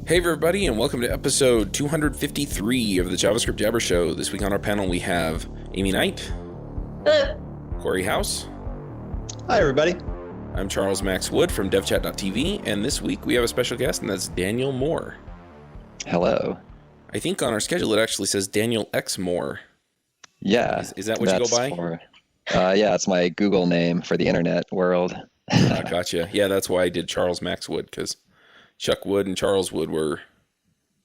Hey everybody, and welcome to episode 253 of the JavaScript Jabber Show. This week on our panel we have Aimee Knight. Hello. Cory House. Hi everybody. I'm Charles Max Wood from devchat.tv, and this week we have a special guest, and that's Daniel Moore. Hello. I think on our schedule it actually says Daniel X Moore. Yeah. Is that what you go by? Yeah, it's my Google name for the internet world. Gotcha. Yeah, that's why I did Charles Max Wood, because Chuck Wood and Charles Wood were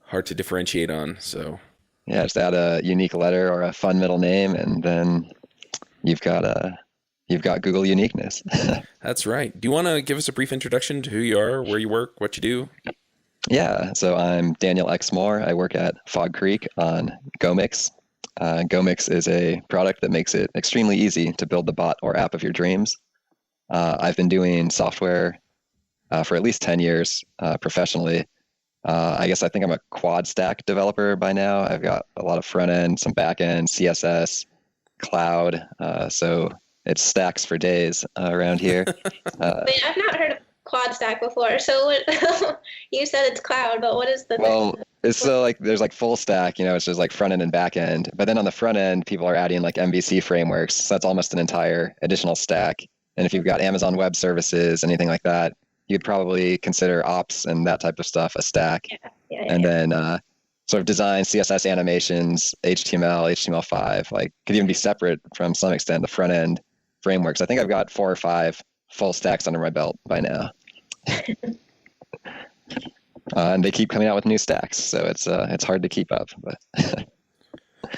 hard to differentiate on. So yeah, just add a unique letter or a fun middle name, and then you've got Google uniqueness. That's right. Do you want to give us a brief introduction to who you are, where you work, what you do? Yeah, so I'm Daniel X Moore. I work at Fog Creek on Gomix. Gomix is a product that makes it extremely easy to build the bot or app of your dreams. I've been doing software for at least 10 years professionally. I think I'm a quad stack developer by now. I've got a lot of front end, some back end, CSS, cloud. So it stacks for days around here. Wait, I've not heard of quad stack before. So what, you said it's cloud, but what is the it's so like there's like full stack, it's just like front end and back end. But then on the front end, people are adding like MVC frameworks. So that's almost an entire additional stack. And if you've got Amazon Web Services, anything like that, you'd probably consider ops and that type of stuff a stack. And then sort of design, CSS animations, HTML, HTML5, like could even be separate from some extent, the front end frameworks. I think I've got 4 or 5 full stacks under my belt by now. And they keep coming out with new stacks, so it's hard to keep up. But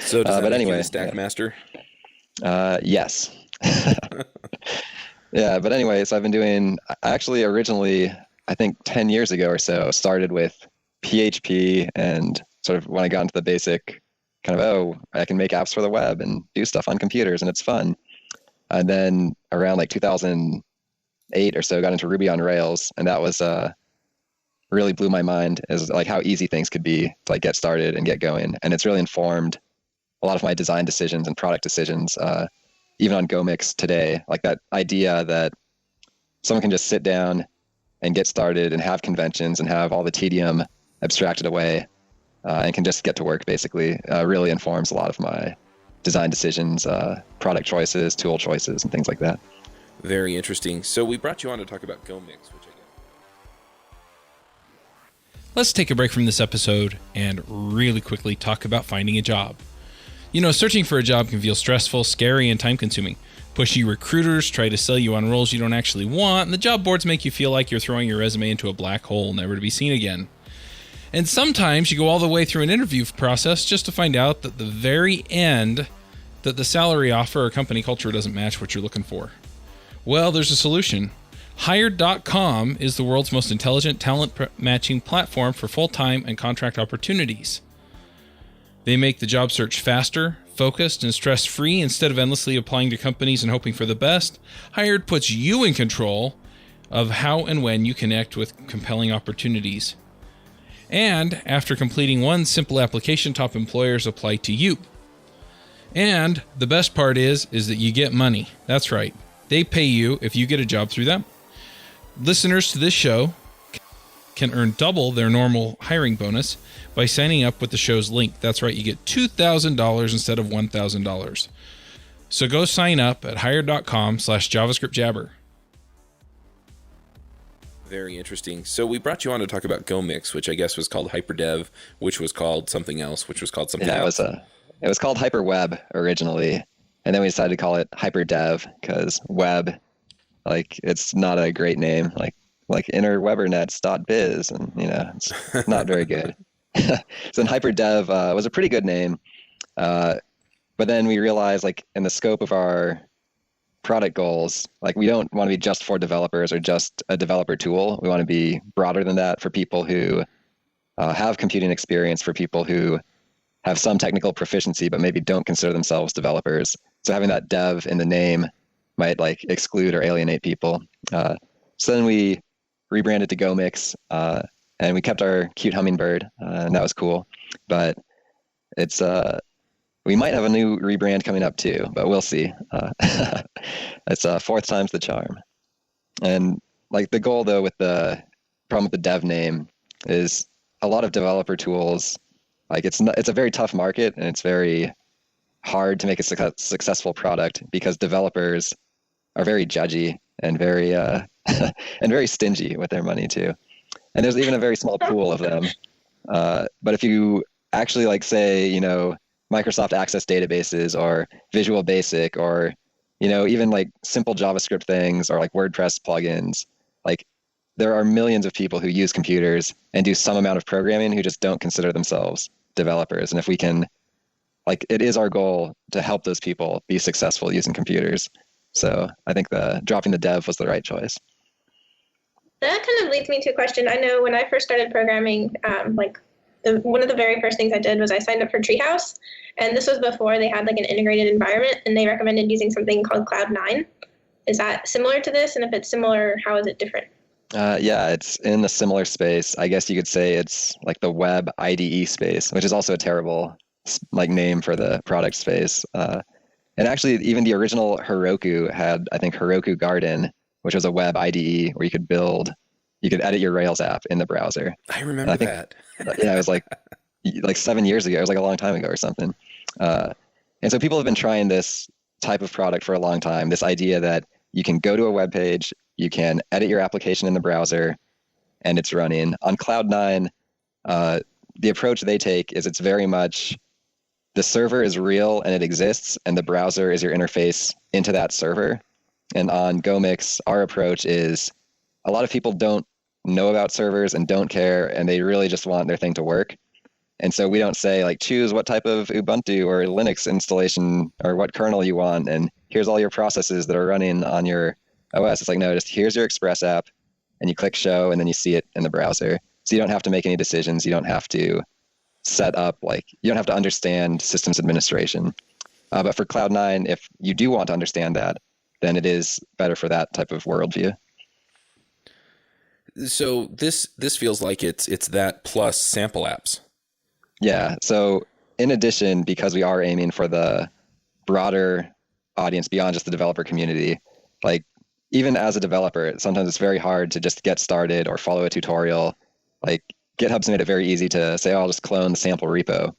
so does that make you the stack master? Yes. Yeah, but anyway, so I've been doing, actually originally, I think 10 years ago or so, started with PHP and sort of when I got into the basic kind of, I can make apps for the web and do stuff on computers and it's fun. And then around like 2008 or so, got into Ruby on Rails, and that was really blew my mind as like how easy things could be to like get started and get going. And it's really informed a lot of my design decisions and product decisions. Even on Gomix today, like that idea that someone can just sit down and get started and have conventions and have all the tedium abstracted away and can just get to work basically really informs a lot of my design decisions, product choices, tool choices, and things like that. Very interesting. So we brought you on to talk about Gomix, which I guess. Let's take a break from this episode and really quickly talk about finding a job. Searching for a job can feel stressful, scary, and time-consuming. Pushy recruiters try to sell you on roles you don't actually want, and the job boards make you feel like you're throwing your resume into a black hole, never to be seen again. And sometimes you go all the way through an interview process just to find out at the very end that the salary offer or company culture doesn't match what you're looking for. Well, there's a solution. Hired.com is the world's most intelligent talent matching platform for full-time and contract opportunities. They make the job search faster, focused, and stress-free instead of endlessly applying to companies and hoping for the best. Hired puts you in control of how and when you connect with compelling opportunities. And after completing one simple application, top employers apply to you. And the best part is that you get money. That's right. They pay you if you get a job through them. Listeners to this show can earn double their normal hiring bonus by signing up with the show's link. That's right, you get $2,000 instead of $1,000. So go sign up at hired.com/JavaScript Jabber. Very interesting. So we brought you on to talk about Gomix, which I guess was called HyperDev, which was called something else, which was called something else. It was called HyperWeb originally, and then we decided to call it HyperDev because web, like it's not a great name, like interwebernets.biz, and it's not very good. So then HyperDev was a pretty good name, but then we realized like in the scope of our product goals, like we don't want to be just for developers or just a developer tool. We want to be broader than that for people who have computing experience, for people who have some technical proficiency but maybe don't consider themselves developers. So having that dev in the name might like exclude or alienate people. So then we rebranded to Gomix, and we kept our cute hummingbird, and that was cool. But it's we might have a new rebrand coming up too, but we'll see. It's 4th time's the charm. And like the goal though with the problem with the dev name is a lot of developer tools, like it's a very tough market, and it's very hard to make a successful product because developers are very judgy and very and very stingy with their money too. And there's even a very small pool of them. But if you actually like say, Microsoft Access databases or Visual Basic or, even like simple JavaScript things or like WordPress plugins, like there are millions of people who use computers and do some amount of programming who just don't consider themselves developers. And if we can, like, it is our goal to help those people be successful using computers. So I think dropping the dev was the right choice. That kind of leads me to a question. I know when I first started programming, one of the very first things I did was I signed up for Treehouse, and this was before they had like an integrated environment, and they recommended using something called Cloud9. Is that similar to this? And if it's similar, how is it different? Yeah, it's in the similar space. I guess you could say it's like the web IDE space, which is also a terrible like name for the product space. And actually, even the original Heroku had, I think, Heroku Garden, which was a web IDE where you could edit your Rails app in the browser. I remember that. Yeah, it was like 7 years ago. It was like a long time ago or something. And so people have been trying this type of product for a long time. This idea that you can go to a web page, you can edit your application in the browser, and it's running. On Cloud9, the approach they take is it's very much the server is real and it exists, and the browser is your interface into that server. And on Gomix, our approach is a lot of people don't know about servers and don't care, and they really just want their thing to work. And so we don't say like, choose what type of Ubuntu or Linux installation or what kernel you want, and here's all your processes that are running on your OS. It's like, no, just here's your Express app, and you click show, and then you see it in the browser. So you don't have to make any decisions. You don't have to set up, you don't have to understand systems administration. But for Cloud9, if you do want to understand that, then it is better for that type of worldview. So this feels like it's that plus sample apps. Yeah. So in addition, because we are aiming for the broader audience beyond just the developer community, like even as a developer, sometimes it's very hard to just get started or follow a tutorial. Like GitHub's made it very easy to say, oh, I'll just clone the sample repo.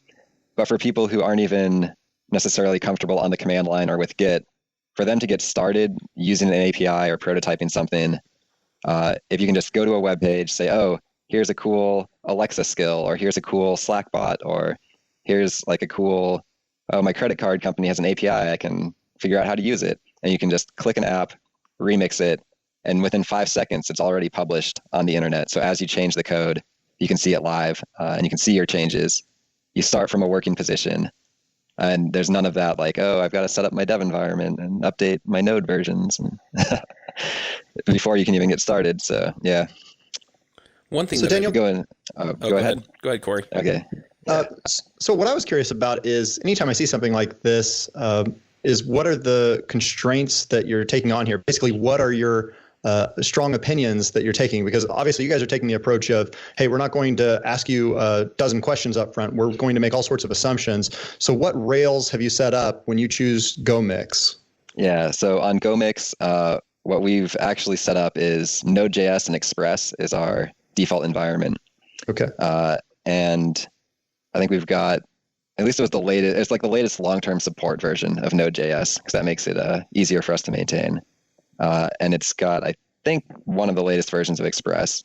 But for people who aren't even necessarily comfortable on the command line or with Git, for them to get started using an API or prototyping something, if you can just go to a web page, say, oh, here's a cool Alexa skill, or here's a cool Slack bot, or here's like a cool, oh, my credit card company has an API, I can figure out how to use it. And you can just click an app, remix it, and within 5 seconds, it's already published on the internet. So as you change the code, you can see it live, and you can see your changes. You start from a working position, and there's none of that like, oh, I've got to set up my dev environment and update my node versions before you can even get started. So yeah. One thing. So Daniel, go ahead. Go ahead, Cory. Okay. So what I was curious about is anytime I see something like this, is what are the constraints that you're taking on here? Basically, what are your strong opinions that you're taking? Because obviously you guys are taking the approach of, hey, we're not going to ask you a dozen questions up front. We're going to make all sorts of assumptions. So what rails have you set up when you choose Gomix? Yeah, so on Gomix, what we've actually set up is Node.js and Express is our default environment. Okay. And I think we've got, at least it was the latest, it's like the latest long-term support version of Node.js, because that makes it easier for us to maintain. And it's got, I think, one of the latest versions of Express,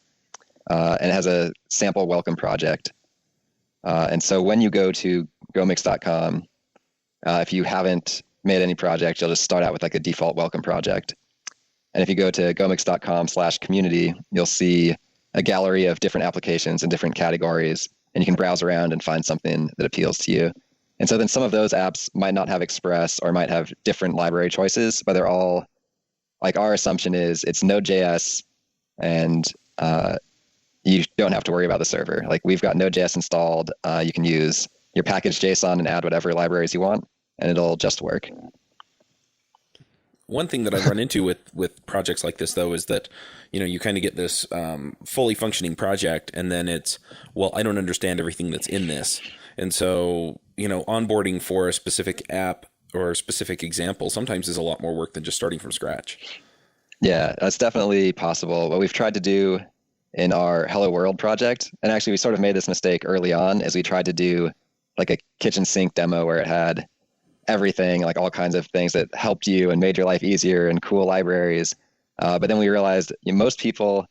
and it has a sample welcome project. And so when you go to gomix.com, if you haven't made any project, you'll just start out with like a default welcome project. And if you go to gomix.com/community, you'll see a gallery of different applications in different categories, and you can browse around and find something that appeals to you. And so then some of those apps might not have Express or might have different library choices, but they're all, like, our assumption is it's Node.js, and you don't have to worry about the server. Like, we've got Node.js installed. You can use your package JSON and add whatever libraries you want, and it'll just work. One thing that I run into with projects like this, though, is that, you kind of get this fully functioning project, and then it's, well, I don't understand everything that's in this. And so, onboarding for a specific app or a specific example sometimes is a lot more work than just starting from scratch. Yeah, that's definitely possible. What we've tried to do in our Hello World project. And actually, we sort of made this mistake early on as we tried to do like a kitchen sink demo where it had everything, like all kinds of things that helped you and made your life easier and cool libraries. But then we realized most people,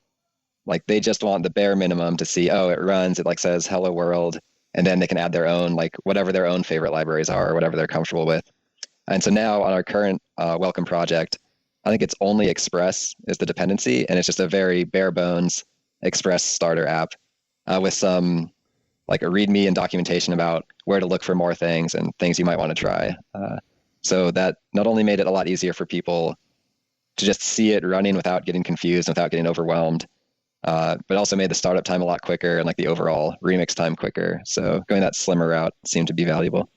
like they just want the bare minimum to see, oh, it runs, it like says Hello World, and then they can add their own, like whatever their own favorite libraries are or whatever they're comfortable with. And so now on our current Welcome project, I think it's only Express is the dependency, and it's just a very bare bones Express starter app with some like a README and documentation about where to look for more things and things you might want to try. So that not only made it a lot easier for people to just see it running without getting confused, without getting overwhelmed, but also made the startup time a lot quicker and like the overall remix time quicker. So going that slimmer route seemed to be valuable.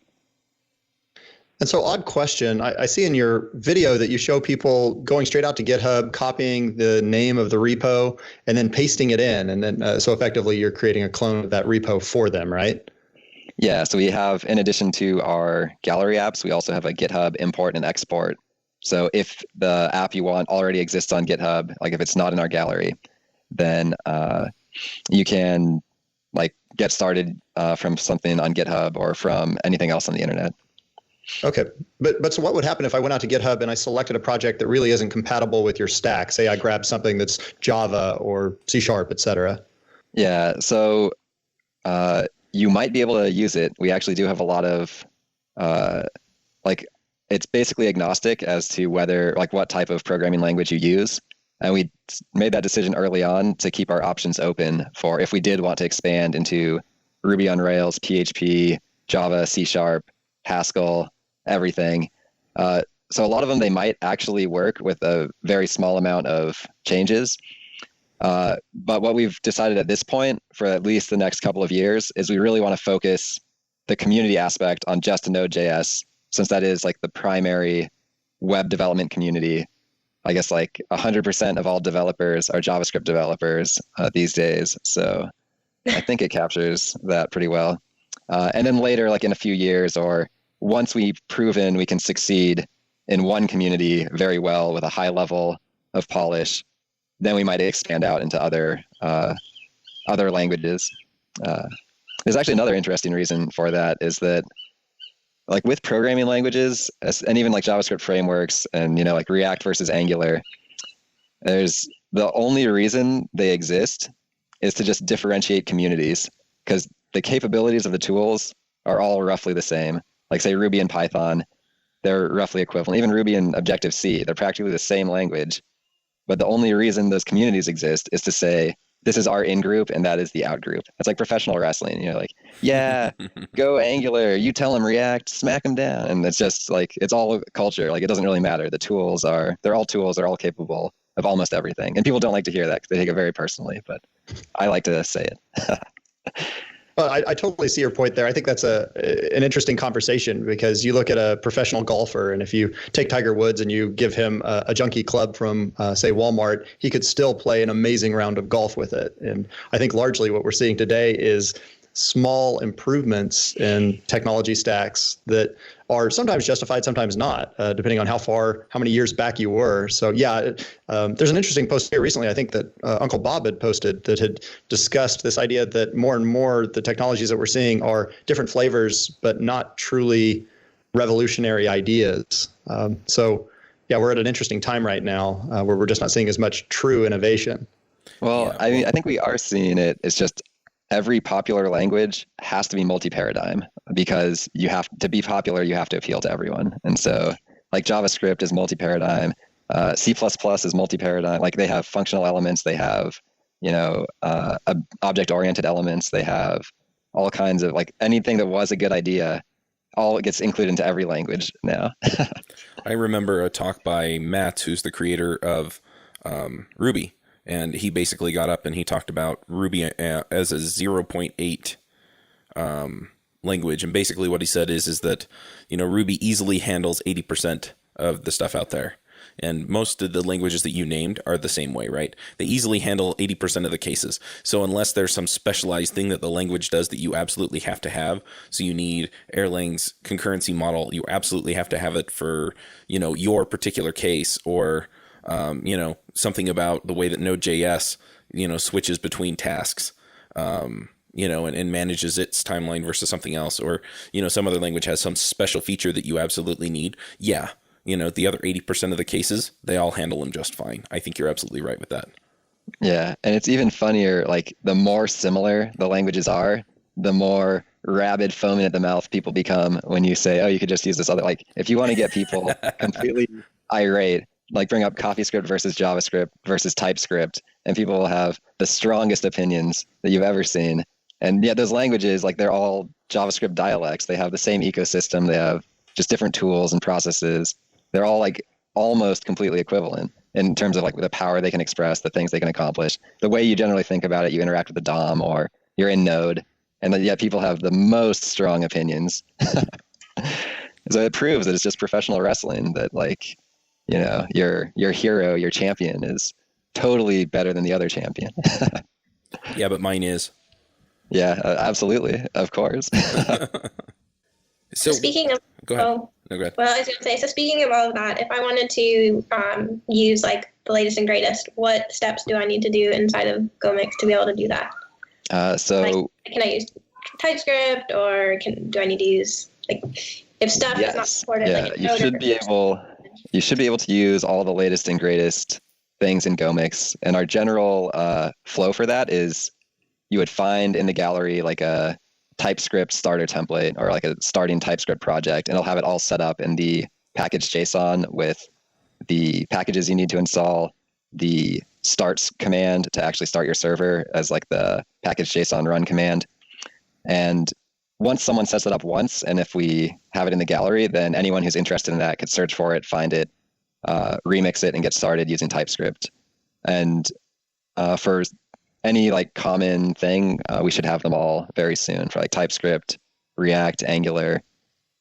And so, odd question. I see in your video that you show people going straight out to GitHub, copying the name of the repo, and then pasting it in. And then, so effectively, you're creating a clone of that repo for them, right? Yeah. So we have, in addition to our gallery apps, we also have a GitHub import and export. So if the app you want already exists on GitHub, like if it's not in our gallery, then you can like get started from something on GitHub or from anything else on the internet. Okay. But so what would happen if I went out to GitHub and I selected a project that really isn't compatible with your stack? Say I grabbed something that's Java or C#, et cetera. Yeah. So you might be able to use it. We actually do have a lot of like it's basically agnostic as to whether like what type of programming language you use. And we made that decision early on to keep our options open for if we did want to expand into Ruby on Rails, PHP, Java, C#, Haskell, everything. So a lot of them, they might actually work with a very small amount of changes. But what we've decided at this point for at least the next couple of years is we really want to focus the community aspect on just Node.js, since that is like the primary web development community. I guess like 100% of all developers are JavaScript developers these days. So I think it captures that pretty well. And then later, like in a few years, or once we've proven we can succeed in one community very well with a high level of polish, then we might expand out into other languages. There's actually another interesting reason for that is that like with programming languages and even like JavaScript frameworks and, you know, like React versus Angular, there's the only reason they exist is to just differentiate communities, because the capabilities of the tools are all roughly the same. Like say Ruby and Python, they're roughly equivalent. Even Ruby and Objective-C, they're practically the same language. But the only reason those communities exist is to say, this is our in-group and that is the out-group. It's like professional wrestling. You know, like, yeah, go Angular, you tell them React, smack them down. And it's just like, it's all culture. Like it doesn't really matter. The tools they're all tools. They're all capable of almost everything. And people don't like to hear that because they take it very personally, but I like to say it. Well, I totally see your point there. I think that's an interesting conversation because you look at a professional golfer, and if you take Tiger Woods and you give him a junkie club from, say, Walmart, he could still play an amazing round of golf with it. And I think largely what we're seeing today is small improvements in technology stacks that are sometimes justified, sometimes not, depending on how many years back you were. So yeah, there's an interesting post here recently, I think that Uncle Bob had posted that had discussed this idea that more and more the technologies that we're seeing are different flavors, but not truly revolutionary ideas. So yeah, we're at an interesting time right now where we're just not seeing as much true innovation. Well, I mean, I think we are seeing it. It's just every popular language has to be multi-paradigm because you have to be popular, you have to appeal to everyone. And so like JavaScript is multi-paradigm, C++ is multi-paradigm. Like they have functional elements, they have, you know, object-oriented elements, they have all kinds of like anything that was a good idea, all gets included into every language now. I remember a talk by Matt, who's the creator of Ruby. And he basically got up and he talked about Ruby as a 0.8 language. And basically what he said is that, you know, Ruby easily handles 80% of the stuff out there. And most of the languages that you named are the same way, right? They easily handle 80% of the cases. So unless there's some specialized thing that the language does that you absolutely have to have, so you need Erlang's concurrency model, you absolutely have to have it for, you know, your particular case, or Something about the way that Node.js, switches between tasks, and manages its timeline versus something else, or, some other language has some special feature that you absolutely need. Yeah. The other 80% of the cases, they all handle them just fine. I think you're absolutely right with that. Yeah. And it's even funnier, like the more similar the languages are, the more rabid, foaming at the mouth people become when you say, oh, you could just use this other, like if you want to get people completely irate, like bring up CoffeeScript versus JavaScript versus TypeScript, and people will have the strongest opinions that you've ever seen. And yet those languages, like they're all JavaScript dialects. They have the same ecosystem. They have just different tools and processes. They're all like almost completely equivalent in terms of like the power they can express, the things they can accomplish, the way you generally think about it. You interact with the DOM or you're in Node, and yet people have the most strong opinions. So it proves that it's just professional wrestling, that like, your hero, your champion is totally better than the other champion. Yeah, but mine is. Yeah, absolutely. Of course. So speaking of, go ahead. No, go ahead. Well, I was going to say, so speaking of all of that, if I wanted to use like the latest and greatest, what steps do I need to do inside of Gomix to be able to do that? Can I use TypeScript, or do I need to use like if stuff is not supported? Yeah, like you should be able to use all the latest and greatest things in Gomix. And our general flow for that is you would find in the gallery like a TypeScript starter template or like a starting TypeScript project, and it'll have it all set up in the package JSON with the packages you need to install, the starts command to actually start your server as like the package JSON run command. And once someone sets it up once, and if we have it in the gallery, then anyone who's interested in that could search for it, find it, remix it, and get started using TypeScript. And for any like common thing, we should have them all very soon for like TypeScript, React, Angular.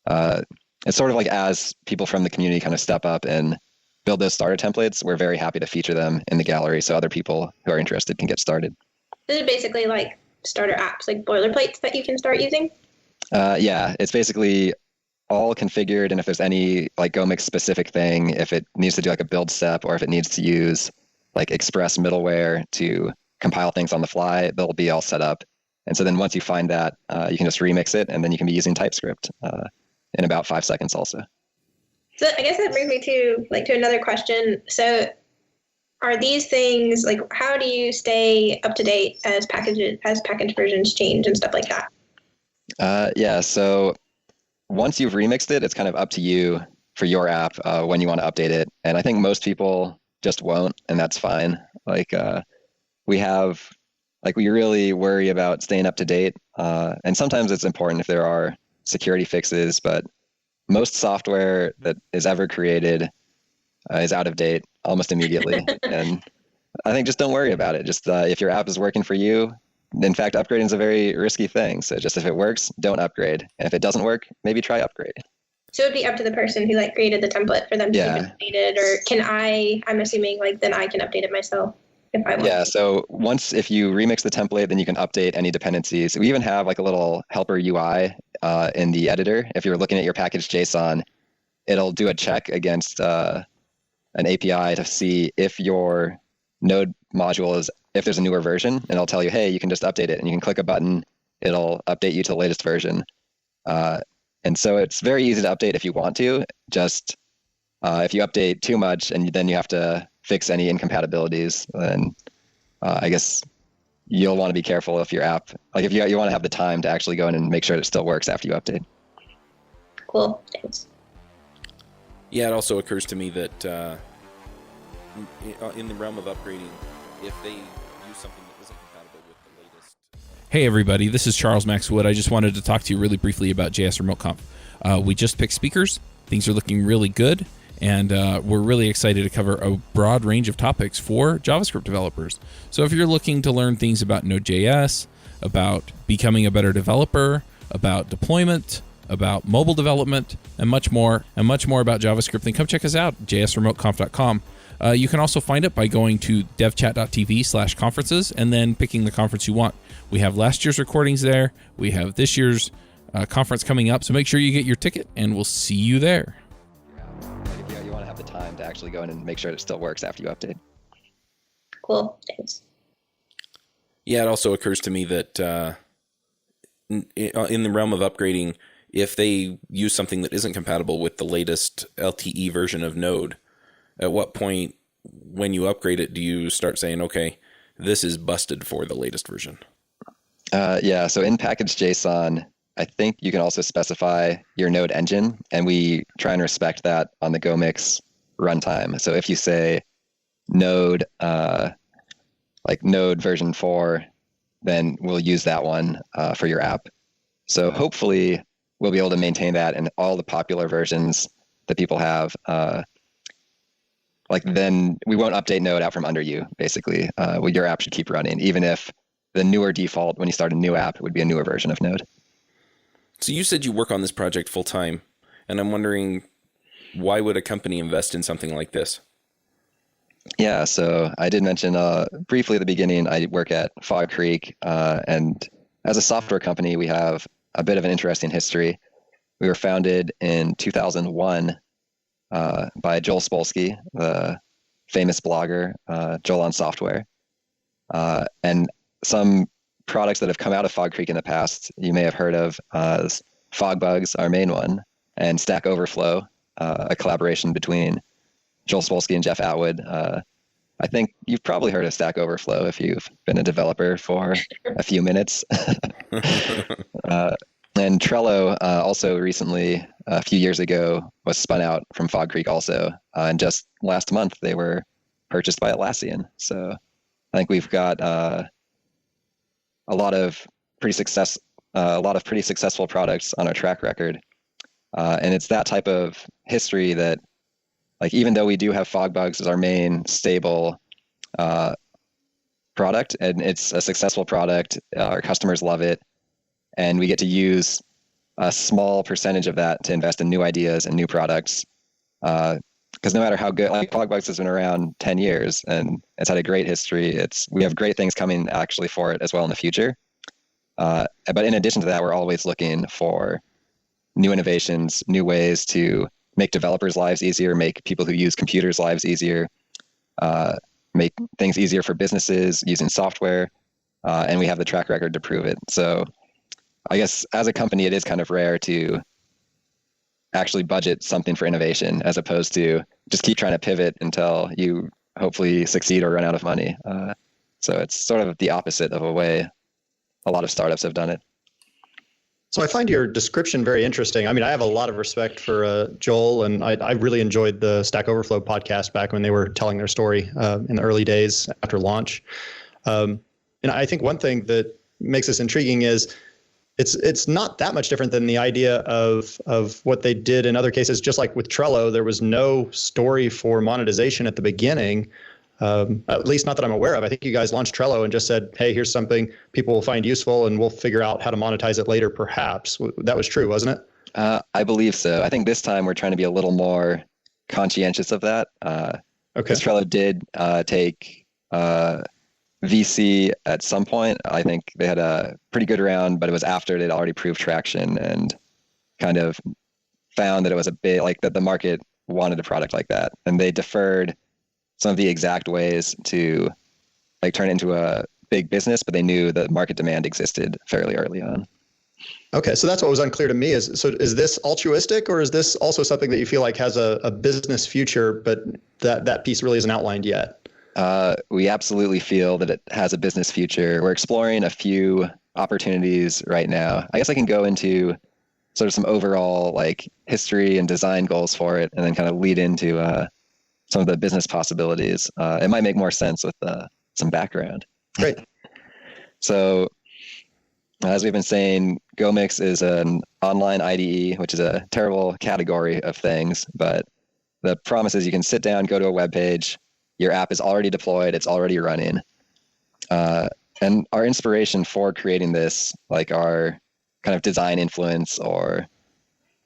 It's sort of like as people from the community kind of step up and build those starter templates, we're very happy to feature them in the gallery so other people who are interested can get started. This is basically like starter apps, like boilerplates that you can start using? Yeah, it's basically all configured, and if there's any like Gomix specific thing, if it needs to do like a build step, or if it needs to use like Express middleware to compile things on the fly, they'll be all set up. And so then once you find that, you can just remix it, and then you can be using TypeScript in about 5 seconds also. So I guess that brings me to another question. So are these things, like, how do you stay up to date as package versions change and stuff like that? Yeah, so once you've remixed it, it's kind of up to you for your app when you want to update it. And I think most people just won't, and that's fine. We really worry about staying up to date. And sometimes it's important if there are security fixes, but most software that is ever created is out of date almost immediately. And I think just don't worry about it. Just if your app is working for you, in fact, upgrading is a very risky thing. So just if it works, don't upgrade. And if it doesn't work, maybe try upgrade. So it'd be up to the person who created the template for them to keep it updated, or I'm assuming then I can update it myself if I want. Yeah, so if you remix the template, then you can update any dependencies. We even have a little helper UI in the editor. If you're looking at your package JSON, it'll do a check against an API to see if your node module if there's a newer version, and it'll tell you, hey, you can just update it, and you can click a button, it'll update you to the latest version. And so it's very easy to update if you want to. Just if you update too much and then you have to fix any incompatibilities, then I guess you'll want to be careful if your app, if you want to have the time to actually go in and make sure it still works after you update. Cool, thanks. Yeah, it also occurs to me that in the realm of upgrading, if they use something that isn't compatible with the latest... Hey everybody, this is Charles Max Wood. I just wanted to talk to you really briefly about JS Remote Conf. We just picked speakers. Things are looking really good, and we're really excited to cover a broad range of topics for JavaScript developers. So if you're looking to learn things about Node.js, about becoming a better developer, about deployment, about mobile development, and much more about JavaScript, then come check us out, jsremoteconf.com. You can also find it by going to devchat.tv/conferences and then picking the conference you want. We have last year's recordings there. We have this year's conference coming up, so make sure you get your ticket, and we'll see you there. If you want to have the time to to actually go in and make sure it still works after you update. Cool. Thanks. Yeah, it also occurs to me that in the realm of upgrading, if they use something that isn't compatible with the latest LTE version of Node, at what point when you upgrade it do you start saying, okay, this is busted for the latest version? Yeah, so in package JSON, I think you can also specify your Node engine, and we try and respect that on the Gomix runtime. So if you say Node, like Node version 4, then we'll use that one for your app. So hopefully we'll be able to maintain that in all the popular versions that people have. Like then we won't update Node out from under you, basically. Your app should keep running, even if the newer default, when you start a new app, would be a newer version of Node. So you said you work on this project full time, and I'm wondering, why would a company invest in something like this? Yeah, so I did mention briefly at the beginning, I work at Fog Creek, and as a software company, we have a bit of an interesting history. We were founded in 2001 by Joel Spolsky, the famous blogger, Joel on Software. And some products that have come out of Fog Creek in the past, you may have heard of Fogbugs, our main one, and Stack Overflow, a collaboration between Joel Spolsky and Jeff Atwood. I think you've probably heard of Stack Overflow if you've been a developer for a few minutes. And Trello also recently, a few years ago, was spun out from Fog Creek also. And just last month, they were purchased by Atlassian. So I think we've got a lot of pretty successful products on our track record. And it's that type of history that, like, even though we do have Fogbugs as our main stable product, and it's a successful product, our customers love it, and we get to use a small percentage of that to invest in new ideas and new products. Because no matter how good, like Fogbugs has been around 10 years and it's had a great history. We have great things coming actually for it as well in the future. But in addition to that, we're always looking for new innovations, new ways to make developers' lives easier, make people who use computers' lives easier, make things easier for businesses using software, and we have the track record to prove it. So I guess as a company, it is kind of rare to actually budget something for innovation as opposed to just keep trying to pivot until you hopefully succeed or run out of money. So it's sort of the opposite of a way a lot of startups have done it. So I find your description very interesting. I mean, I have a lot of respect for Joel, and I really enjoyed the Stack Overflow podcast back when they were telling their story in the early days after launch. And I think one thing that makes this intriguing is it's not that much different than the idea of what they did in other cases. Just like with Trello, there was no story for monetization at the beginning. At least not that I'm aware of. I think you guys launched Trello and just said, hey, here's something people will find useful and we'll figure out how to monetize it later, perhaps. That was true, wasn't it? I believe so. I think this time we're trying to be a little more conscientious of that. Okay. Because Trello did take VC at some point. I think they had a pretty good round, but it was after they'd already proved traction and kind of found that it was a bit like that the market wanted a product like that. And they deferred some of the exact ways to like turn it into a big business, but they knew that market demand existed fairly early on. Okay, so that's what was unclear to me. Is this altruistic, or is this also something that you feel like has a business future, but that piece really isn't outlined yet? We absolutely feel that it has a business future. We're exploring a few opportunities right now. I guess I can go into sort of some overall like history and design goals for it, and then kind of lead into some of the business possibilities. It might make more sense with some background. Great. So as we've been saying, Gomix is an online IDE, which is a terrible category of things, but the promise is you can sit down, go to a web page, your app is already deployed, it's already running. And our inspiration for creating this, like our kind of design influence or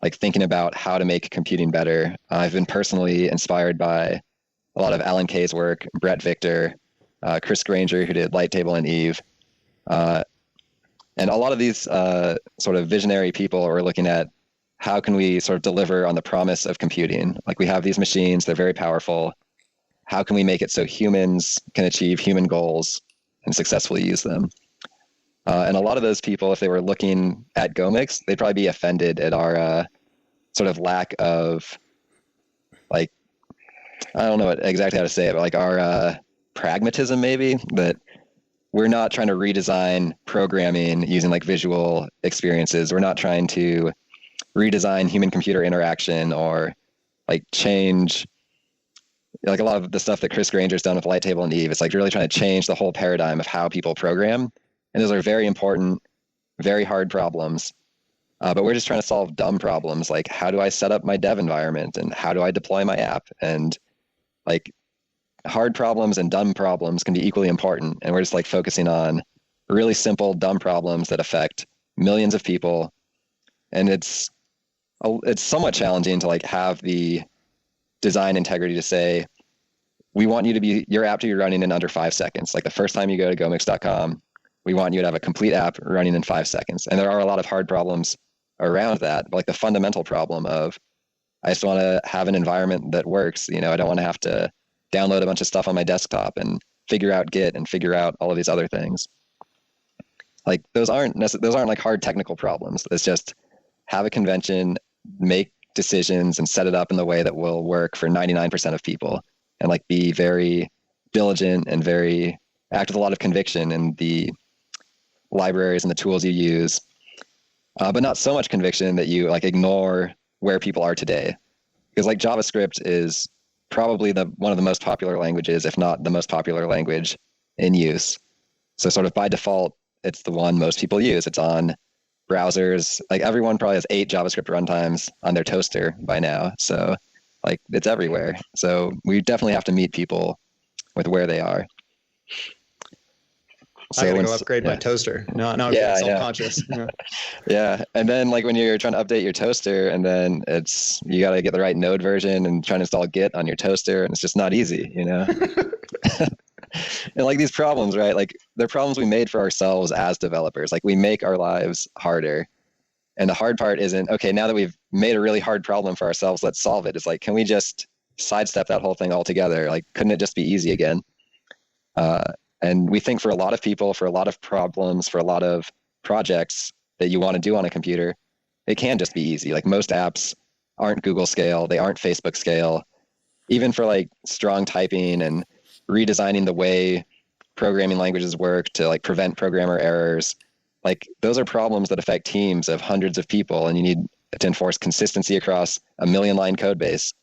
like thinking about how to make computing better. I've been personally inspired by a lot of Alan Kay's work, Brett Victor, Chris Granger, who did Light Table and Eve. And a lot of these sort of visionary people are looking at how can we sort of deliver on the promise of computing? Like we have these machines, they're very powerful. How can we make it so humans can achieve human goals and successfully use them? And a lot of those people, if they were looking at Gomix, they'd probably be offended at our sort of lack of, like, I don't know exactly how to say it, but like our pragmatism, maybe, that we're not trying to redesign programming using like visual experiences. We're not trying to redesign human-computer interaction or like change, like a lot of the stuff that Chris Granger's done with Light Table and Eve. It's like really trying to change the whole paradigm of how people program. And those are very important, very hard problems. But we're just trying to solve dumb problems like how do I set up my dev environment and how do I deploy my app? And like hard problems and dumb problems can be equally important. And we're just like focusing on really simple, dumb problems that affect millions of people. And it's somewhat challenging to like have the design integrity to say, we want your app to be running in under 5 seconds. Like the first time you go to gomix.com, we want you to have a complete app running in 5 seconds. And there are a lot of hard problems around that, like the fundamental problem of, I just want to have an environment that works. I don't want to have to download a bunch of stuff on my desktop and figure out Git and figure out all of these other things. Like those aren't like hard technical problems. It's just have a convention, make decisions and set it up in the way that will work for 99% of people, and like be very diligent and very act with a lot of conviction in the libraries and the tools you use, but not so much conviction that you like ignore where people are today. Because like JavaScript is probably one of the most popular languages, if not the most popular language in use. So sort of by default, it's the one most people use. It's on browsers. Like everyone probably has 8 JavaScript runtimes on their toaster by now. So like it's everywhere. So we definitely have to meet people with where they are. So I gotta go upgrade my toaster. No, I'm getting self-conscious. Yeah. And then like when you're trying to update your toaster, and then you got to get the right node version and try to install Git on your toaster, and it's just not easy, And like these problems, right? Like they're problems we made for ourselves as developers. Like we make our lives harder. And the hard part isn't, okay, now that we've made a really hard problem for ourselves, let's solve it. It's like, can we just sidestep that whole thing altogether? Like, couldn't it just be easy again? And we think for a lot of people, for a lot of problems, for a lot of projects that you want to do on a computer, it can just be easy. Like most apps aren't Google scale. They aren't Facebook scale. Even for like strong typing and redesigning the way programming languages work to like prevent programmer errors, like those are problems that affect teams of hundreds of people, and you need to enforce consistency across a 1 million line code base.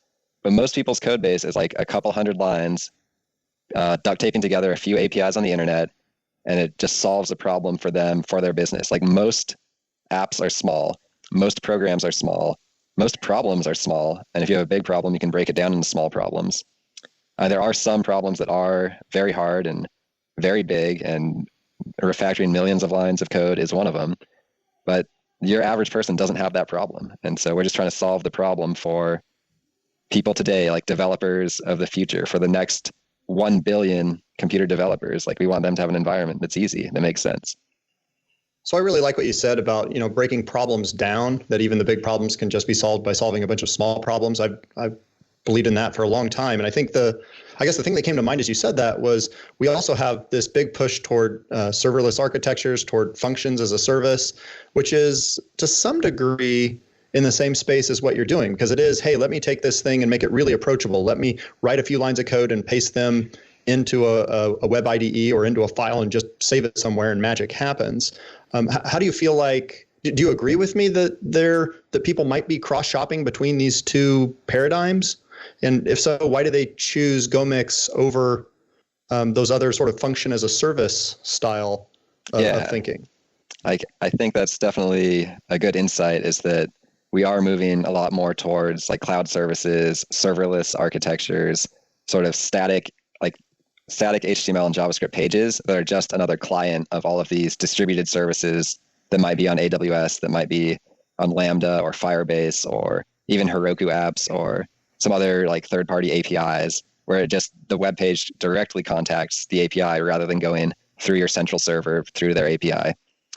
But most people's code base is like a couple hundred lines, duct taping together a few APIs on the internet, and it just solves a problem for them, for their business. Like most apps are small, most programs are small, most problems are small. And if you have a big problem, you can break it down into small problems. There are some problems that are very hard and very big, and refactoring millions of lines of code is one of them. But your average person doesn't have that problem. And so we're just trying to solve the problem for people today, like developers of the future, for the next 1 billion computer developers. Like we want them to have an environment that's easy, that makes sense. So I really like what you said about, breaking problems down, that even the big problems can just be solved by solving a bunch of small problems. I've believed in that for a long time. And I think I guess the thing that came to mind as you said that was we also have this big push toward serverless architectures, toward functions as a service, which is to some degree in the same space as what you're doing, because it is, hey, let me take this thing and make it really approachable. Let me write a few lines of code and paste them into a web IDE or into a file and just save it somewhere and magic happens. How do you feel like, do you agree with me that people might be cross-shopping between these two paradigms? And if so, why do they choose Gomix over those other sort of function as a service style of thinking? I think that's definitely a good insight, is that we are moving a lot more towards like cloud services, serverless architectures, sort of static HTML and JavaScript pages that are just another client of all of these distributed services that might be on AWS, that might be on Lambda or Firebase or even Heroku apps or some other like third-party APIs, where the web page directly contacts the API rather than going through your central server through their API.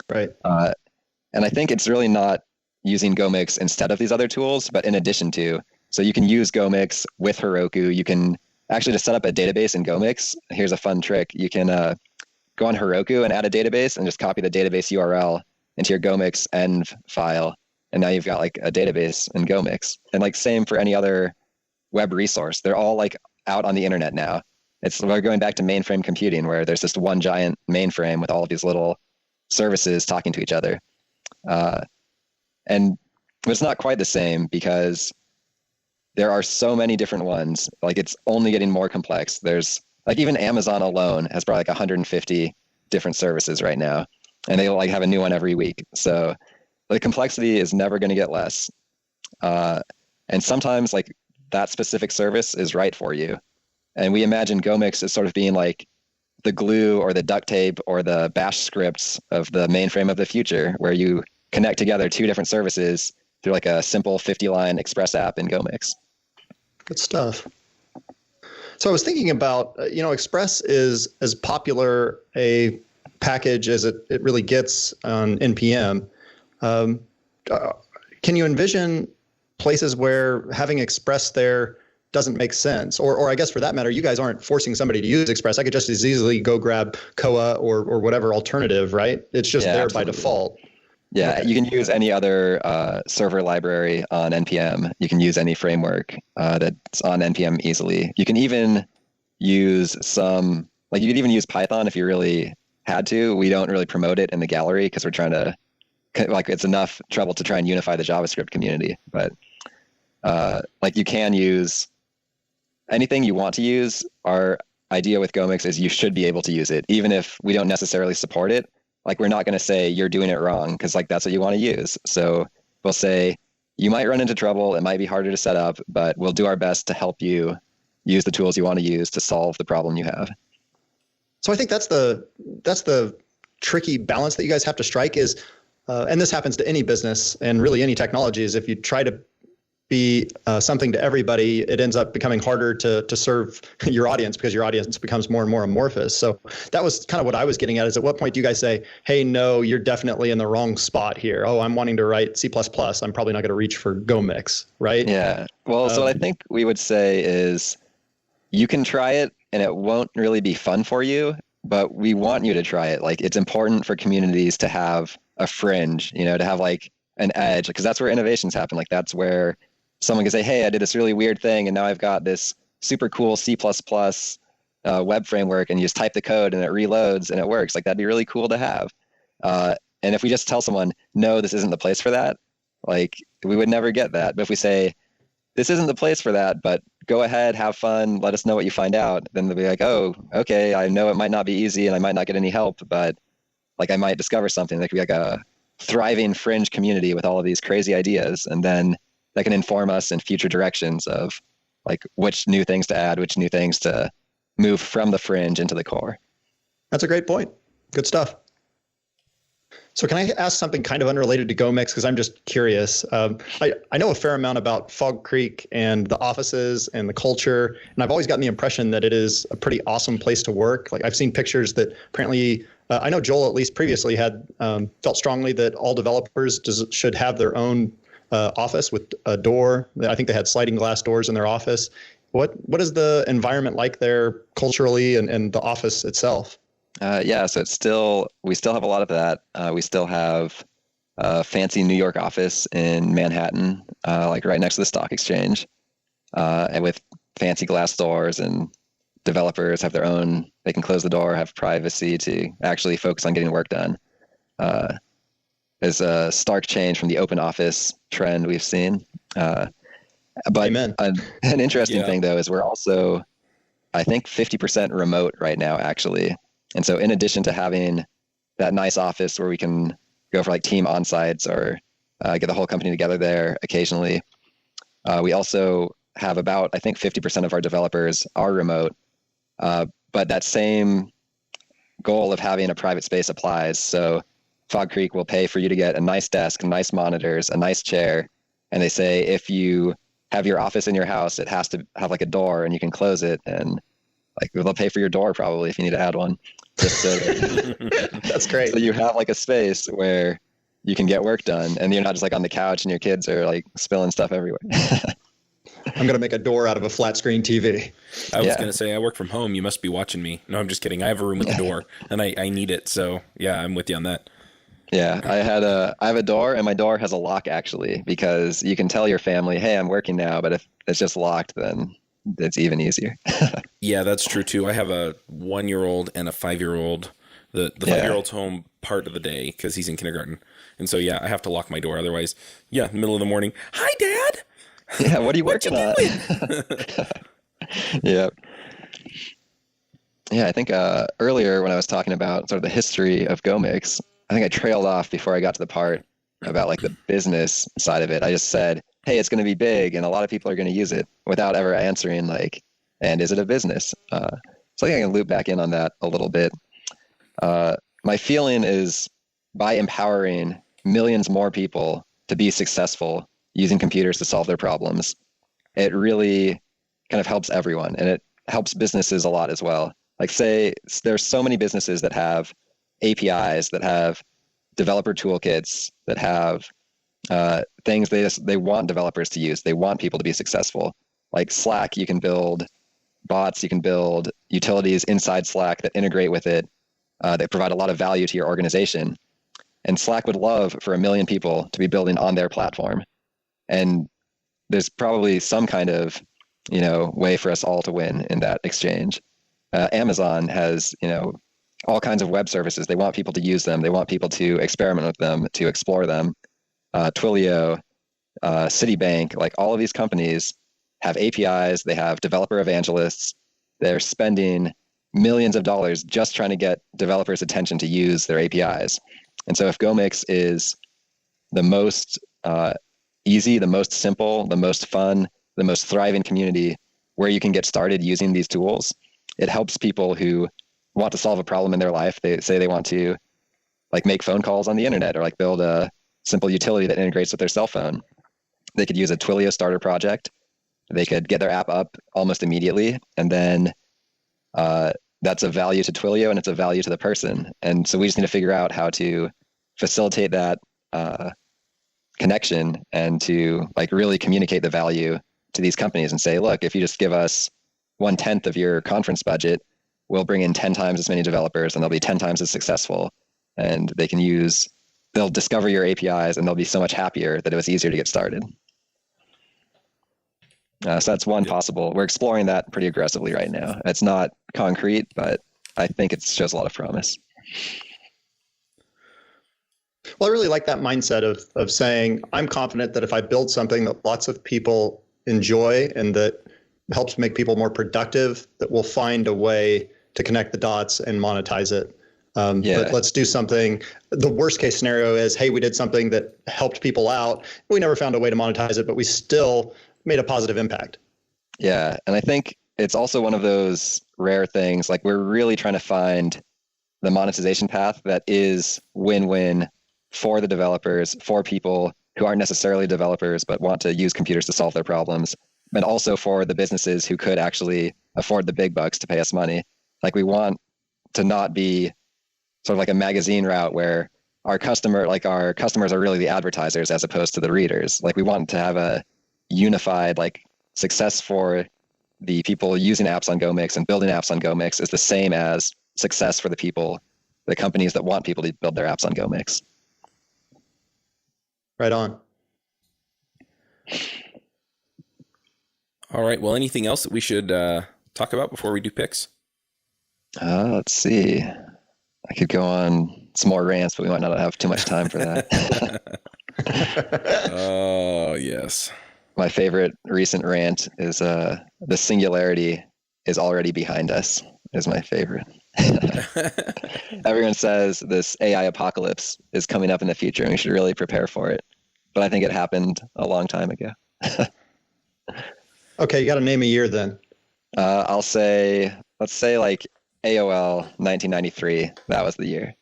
Right. And I think it's really not using Gomix instead of these other tools, but in addition to. So you can use Gomix with Heroku. You can actually just set up a database in Gomix. Here's a fun trick. You can go on Heroku and add a database and just copy the database URL into your Gomix env file. And now you've got like a database in Gomix. And like same for any other web resource. They're all like out on the internet now. We're going back to mainframe computing where there's just one giant mainframe with all of these little services talking to each other. And it's not quite the same because there are so many different ones. Like it's only getting more complex. There's like even Amazon alone has probably like 150 different services right now, and they like have a new one every week. So the complexity is never going to get less. And sometimes like that specific service is right for you. And we imagine Gomix as sort of being like the glue or the duct tape or the bash scripts of the mainframe of the future, where you connect together two different services through like a simple 50-line Express app in Gomix. Good stuff. So I was thinking about, Express is as popular a package as it really gets on NPM. Can you envision places where having Express there doesn't make sense? Or I guess for that matter, you guys aren't forcing somebody to use Express. I could just as easily go grab Koa or whatever alternative, right? It's just there by default. Yeah, Okay. You can use any other server library on NPM. You can use any framework that's on NPM easily. You can even use you could even use Python if you really had to. We don't really promote it in the gallery because we're trying to, it's enough trouble to try and unify the JavaScript community. But you can use anything you want to use. Our idea with Gomix is you should be able to use it, even if we don't necessarily support it. Like we're not going to say you're doing it wrong because that's what you want to use. So we'll say you might run into trouble. It might be harder to set up, but we'll do our best to help you use the tools you want to use to solve the problem you have. So I think that's the tricky balance that you guys have to strike is, and this happens to any business and really any technology, is if you try to be something to everybody, it ends up becoming harder to serve your audience because your audience becomes more and more amorphous. So that was kind of what I was getting at, is at what point do you guys say, hey, no, you're definitely in the wrong spot here. Oh, I'm wanting to write C++. I'm probably not going to reach for Gomix, right? Yeah. Well, so what I think we would say is you can try it and it won't really be fun for you, but we want you to try it. Like it's important for communities to have a fringe, to have like an edge, because that's where innovations happen. Like that's where someone can say, hey, I did this really weird thing and now I've got this super cool C++ web framework, and you just type the code and it reloads and it works. Like that'd be really cool to have. And if we just tell someone, no, this isn't the place for that, like we would never get that. But if we say, this isn't the place for that, but go ahead, have fun, let us know what you find out, then they'll be like, oh, okay, I know it might not be easy and I might not get any help, but like I might discover something that could be like a thriving fringe community with all of these crazy ideas. And then that can inform us in future directions of like which new things to add, which new things to move from the fringe into the core. That's a great point. Good stuff. So can I ask something kind of unrelated to Gomix, because I'm just curious. I know a fair amount about Fog Creek and the offices and the culture, and I've always gotten the impression that it is a pretty awesome place to work. Like I've seen pictures that apparently, I know Joel at least previously had felt strongly that all developers should have their own office with a door. I think they had sliding glass doors in their office. What is the environment like there culturally and the office itself? So we still have a lot of that. We still have a fancy New York office in Manhattan, like right next to the stock exchange, and with fancy glass doors, and developers have their own, they can close the door, have privacy to actually focus on getting work done. There's a stark change from the open office trend we've seen. But Amen. An interesting thing though, is we're also, I think 50% remote right now, actually. And so in addition to having that nice office where we can go for like team on-sites or get the whole company together there occasionally, we also have about, I think 50% of our developers are remote. But that same goal of having a private space applies. So Fog Creek will pay for you to get a nice desk, nice monitors, a nice chair. And they say, if you have your office in your house, it has to have like a door and you can close it, and like they'll pay for your door probably if you need to add one. Just so That's great. So you have like a space where you can get work done, and you're not just like on the couch and your kids are like spilling stuff everywhere. I'm gonna make a door out of a flat screen TV. I was going to say, I work from home. You must be watching me. No, I'm just kidding. I have a room with a door, and I need it. So yeah, I'm with you on that. Yeah, I have a door, and my door has a lock actually, because you can tell your family, hey, I'm working now, but if it's just locked, then it's even easier. Yeah, that's true too. I have a 1-year-old and a 5-year-old. The 5-year-old's home part of the day because he's in kindergarten. And so, yeah, I have to lock my door. Otherwise, yeah, middle of the morning, hi, Dad. Yeah, what are you working on? Yeah. Yeah, I think earlier when I was talking about sort of the history of Gomix, I think I trailed off before I got to the part about like the business side of it. I just said, hey, it's going to be big and a lot of people are going to use it without ever answering like, and is it a business? So I think I can loop back in on that a little bit. My feeling is by empowering millions more people to be successful using computers to solve their problems, it really kind of helps everyone, and it helps businesses a lot as well. Like say there's so many businesses that have APIs, that have developer toolkits, that have things they want developers to use. They want people to be successful. Like Slack, you can build bots, you can build utilities inside Slack that integrate with it. They provide a lot of value to your organization. And Slack would love for 1 million people to be building on their platform. And there's probably some kind of, way for us all to win in that exchange. Amazon has, all kinds of web services. They want people to use them. They want people to experiment with them, to explore them. Twilio, Citibank, like all of these companies have APIs. They have developer evangelists. They're spending millions of dollars just trying to get developers' attention to use their APIs. And so if Gomix is the most easy, the most simple, the most fun, the most thriving community where you can get started using these tools, it helps people who want to solve a problem in their life. They say they want to like make phone calls on the internet or like build a simple utility that integrates with their cell phone. They could use a Twilio starter project. They could get their app up almost immediately. And then that's a value to Twilio and it's a value to the person. And so we just need to figure out how to facilitate that connection and to like really communicate the value to these companies and say, look, if you just give us 1/10 of your conference budget, we'll bring in 10 times as many developers and they'll be 10 times as successful. And they'll discover your APIs and they'll be so much happier that it was easier to get started. So that's one possible. We're exploring that pretty aggressively right now. It's not concrete, but I think it shows a lot of promise. Well, I really like that mindset of saying, I'm confident that if I build something that lots of people enjoy and that helps make people more productive, that we'll find a way to connect the dots and monetize it. But let's do something. The worst case scenario is, hey, we did something that helped people out. We never found a way to monetize it, but we still made a positive impact. Yeah. And I think it's also one of those rare things, like we're really trying to find the monetization path that is win-win for the developers, for people who aren't necessarily developers, but want to use computers to solve their problems, but also for the businesses who could actually afford the big bucks to pay us money. Like we want to not be sort of like a magazine route where our customers are really the advertisers as opposed to the readers. Like we want to have a unified like success for the people using apps on Gomix and building apps on Gomix is the same as success for the companies that want people to build their apps on Gomix. Right on. All right. Well, anything else that we should talk about before we do picks? Let's see. I could go on some more rants, but we might not have too much time for that. Oh, yes. My favorite recent rant is the singularity is already behind us is my favorite. Everyone says this AI apocalypse is coming up in the future and we should really prepare for it. But I think it happened a long time ago. Okay, you got to name a year then. Let's say like AOL 1993. That was the year.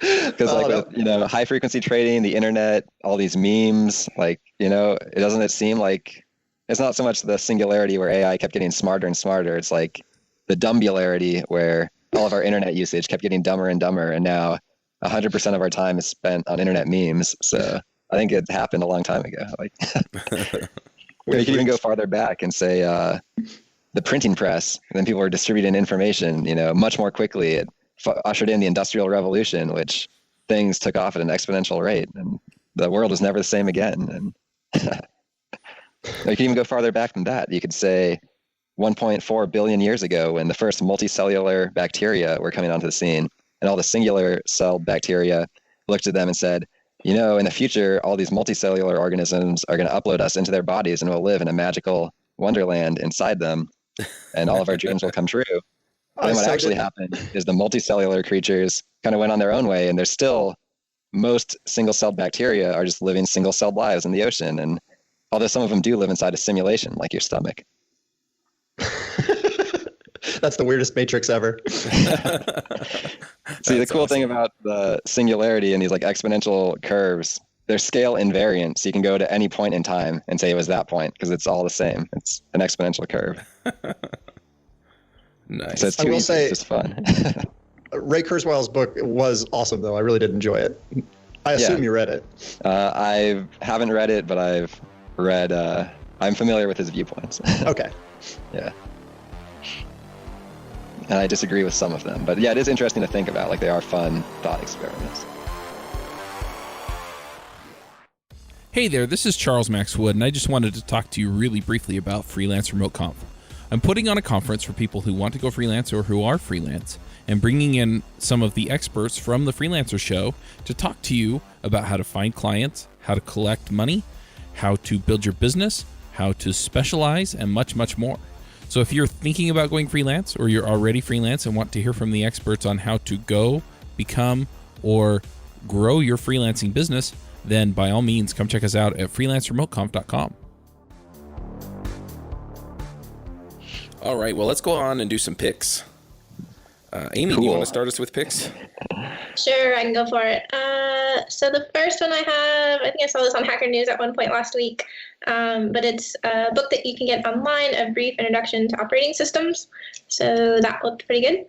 Because with high frequency trading, the internet, all these memes, it seem like it's not so much the singularity where AI kept getting smarter and smarter. It's like the dumbularity where all of our internet usage kept getting dumber and dumber, and now 100% of our time is spent on internet memes. So I think it happened a long time ago. Like, we could even go farther back and say the printing press, and then people were distributing information, much more quickly. It ushered in the Industrial Revolution, which things took off at an exponential rate, and the world was never the same again. And you could even go farther back than that. You could say 1.4 billion years ago, when the first multicellular bacteria were coming onto the scene, and all the singular cell bacteria looked at them and said, in the future, all these multicellular organisms are going to upload us into their bodies, and we'll live in a magical wonderland inside them, and all of our dreams will come true. And then what actually happened is the multicellular creatures kind of went on their own way, and there's still, most single-celled bacteria are just living single-celled lives in the ocean. And although some of them do live inside a simulation, like your stomach. That's the weirdest matrix ever. See, the cool thing about the singularity and these like exponential curves, they're scale invariant. So you can go to any point in time and say it was that point, because it's all the same. It's an exponential curve. Nice. So it's too easy. It's just fun. Ray Kurzweil's book was awesome, though. I really did enjoy it. I assume you read it. I haven't read it, but I've read, I'm familiar with his viewpoints. Okay. Yeah. And I disagree with some of them. But yeah, it is interesting to think about. Like, they are fun thought experiments. Hey there, this is Charles Max Wood, and I just wanted to talk to you really briefly about Freelance Remote Conf. I'm putting on a conference for people who want to go freelance or who are freelance, and bringing in some of the experts from the Freelancer Show to talk to you about how to find clients, how to collect money, how to build your business, how to specialize, and much, much more. So if you're thinking about going freelance, or you're already freelance and want to hear from the experts on how to go, become, or grow your freelancing business, then by all means, come check us out at freelanceremoteconf.com. All right, well, let's go on and do some picks. Aimee, do you want to start us with picks? Sure, I can go for it. So the first one I have, I think I saw this on Hacker News at one point last week, but it's a book that you can get online, A Brief Introduction to Operating Systems. So that looked pretty good.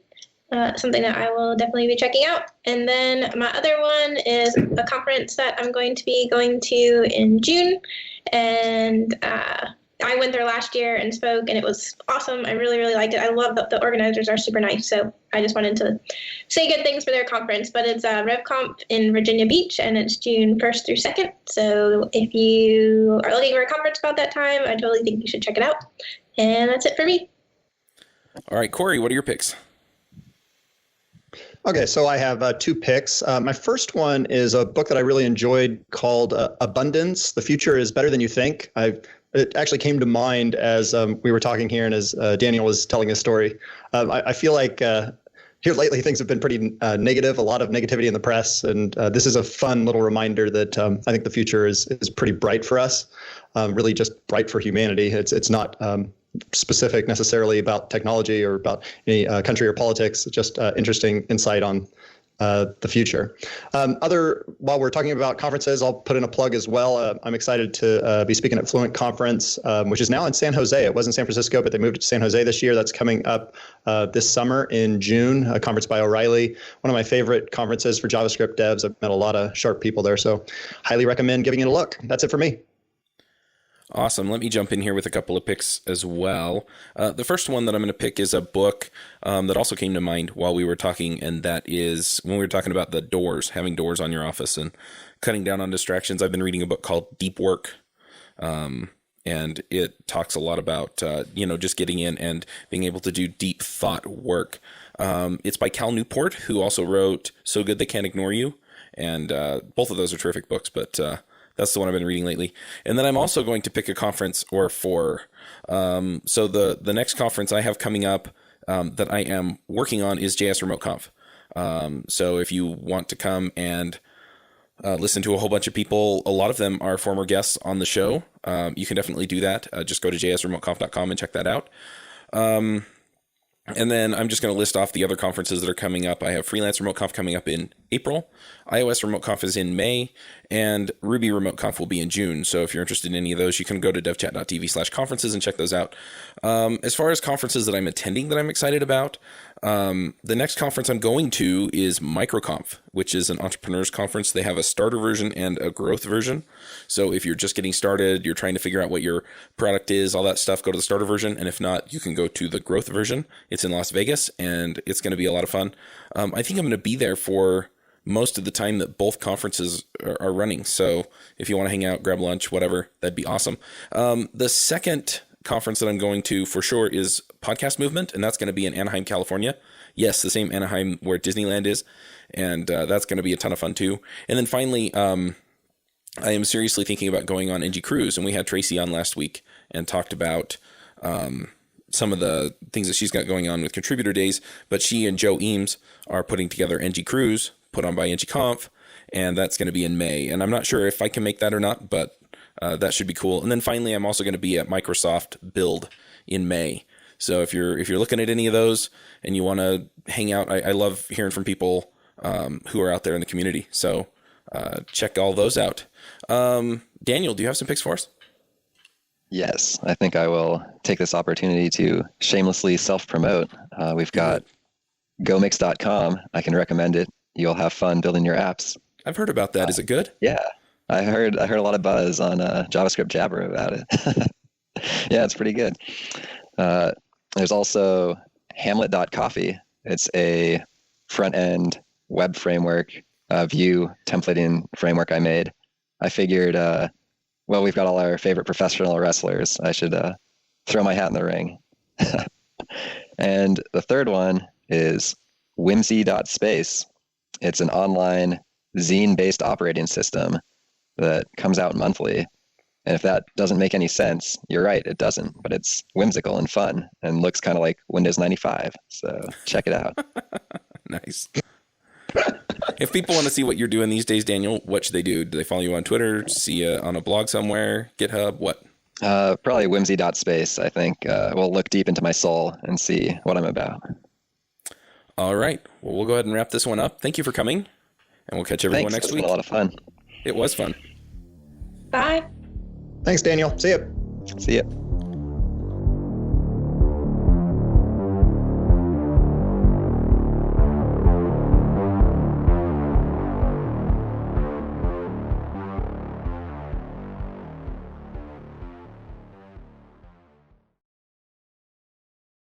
Something that I will definitely be checking out. And then my other one is a conference that I'm going to be going to in June. And I went there last year and spoke, and it was awesome. I really, really liked it. I love that the organizers are super nice. So I just wanted to say good things for their conference. But it's RevConf in Virginia Beach, and it's June 1st through 2nd. So if you are looking for a conference about that time, I totally think you should check it out. And that's it for me. All right, Cory, what are your picks? Okay, so I have two picks. My first one is a book that I really enjoyed called Abundance. The Future is Better Than You Think. It actually came to mind as we were talking here, and as Daniel was telling his story. I feel like here lately things have been pretty negative, a lot of negativity in the press, and this is a fun little reminder that I think the future is pretty bright for us, really just bright for humanity. It's not specific necessarily about technology or about any country or politics. It's just interesting insight on the future. While we're talking about conferences, I'll put in a plug as well. I'm excited to be speaking at Fluent Conference, which is now in San Jose. It was in San Francisco, but they moved it to San Jose this year. That's coming up this summer in June, a conference by O'Reilly. One of my favorite conferences for JavaScript devs. I've met a lot of sharp people there, so highly recommend giving it a look. That's it for me. Awesome. Let me jump in here with a couple of picks as well. The first one that I'm going to pick is a book that also came to mind while we were talking, and that is when we were talking about the doors, having doors on your office and cutting down on distractions. I've been reading a book called Deep Work, and it talks a lot about, just getting in and being able to do deep thought work. It's by Cal Newport, who also wrote So Good They Can't Ignore You, and both of those are terrific books, but that's the one I've been reading lately. And then I'm also going to pick a conference or four. So the next conference I have coming up that I am working on is JS Remote Conf. So if you want to come and listen to a whole bunch of people, a lot of them are former guests on the show. You can definitely do that. Just go to jsremoteconf.com and check that out. And then I'm just going to list off the other conferences that are coming up. I have Freelance Remote Conf coming up in April. iOS Remote Conf is in May, and Ruby Remote Conf will be in June. So if you're interested in any of those, you can go to devchat.tv/conferences and check those out. As far as conferences that I'm attending that I'm excited about, The next conference I'm going to is MicroConf, which is an entrepreneurs conference. They have a starter version and a growth version. So if you're just getting started, you're trying to figure out what your product is, all that stuff, go to the starter version. And if not, you can go to the growth version. It's in Las Vegas, and it's going to be a lot of fun. I think I'm going to be there for most of the time that both conferences are running. So if you want to hang out, grab lunch, whatever, that'd be awesome. The second conference that I'm going to for sure is Podcast Movement, and that's going to be in Anaheim, California. Yes, the same Anaheim where Disneyland is, and that's going to be a ton of fun too. And then finally, I am seriously thinking about going on NG Cruise, and we had Tracy on last week and talked about some of the things that she's got going on with contributor days, but she and Joe Eames are putting together NG Cruise, put on by NG Conf, and that's going to be in May. And I'm not sure if I can make that or not, but that should be cool. And then finally, I'm also going to be at Microsoft Build in May. So if you're looking at any of those and you want to hang out, I love hearing from people who are out there in the community. So check all those out. Daniel, do you have some picks for us? Yes, I think I will take this opportunity to shamelessly self-promote. We've got Gomix.com. I can recommend it. You'll have fun building your apps. I've heard about that. Is it good? Yeah, I heard a lot of buzz on JavaScript Jabber about it. Yeah, it's pretty good. There's also Hamlet.coffee. It's a front-end web framework, Vue templating framework I made. I figured, well, we've got all our favorite professional wrestlers. I should throw my hat in the ring. And the third one is Whimsy.space. It's an online zine-based operating system that comes out monthly. And if that doesn't make any sense, you're right, it doesn't. But it's whimsical and fun and looks kind of like Windows 95. So check it out. Nice. If people want to see what you're doing these days, Daniel, what should they do? Do they follow you on Twitter, see you on a blog somewhere, GitHub, what? Probably Whimsy.space, I think. We'll look deep into my soul and see what I'm about. All right. Well, we'll go ahead and wrap this one up. Thank you for coming, and we'll catch everyone next Thanks. It's week. been a lot of fun. It was fun. Bye. Thanks, Daniel. See ya. See ya.